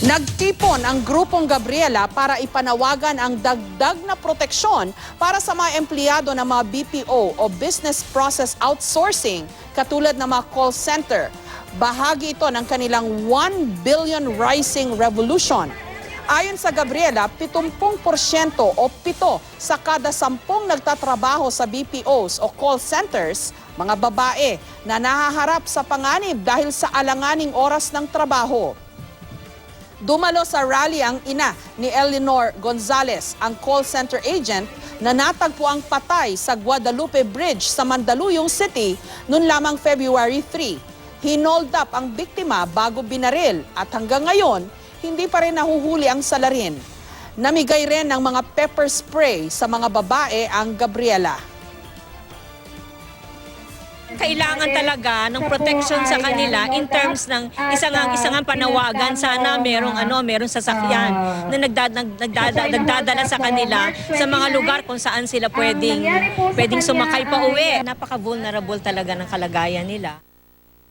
Nagtipon ang grupong Gabriela para ipanawagan ang dagdag na proteksyon para sa mga empleyado ng mga BPO o Business Process Outsourcing katulad ng mga call center. Bahagi ito ng kanilang 1 billion rising revolution. Ayon sa Gabriela, 70% o 7 sa kada 10 nagtatrabaho sa BPOs o call centers, mga babae na nahaharap sa panganib dahil sa alanganing oras ng trabaho. Dumalo sa rally ang ina ni Eleanor Gonzalez, ang call center agent na natagpo ang patay sa Guadalupe Bridge sa Mandaluyong City noon lamang February 3. Hinold up ang biktima bago binaril at hanggang ngayon, hindi pa rin nahuhuli ang salarin. Namigay rin ng mga pepper spray sa mga babae ang Gabriela. Kailangan talaga ng protection sa kanila in terms ng isang panawagan. Sana merong sasakyan na nagdadala sa kanila sa mga lugar kung saan sila pwedeng sumakay pa uwi. Napaka-vulnerable talaga ng kalagayan nila.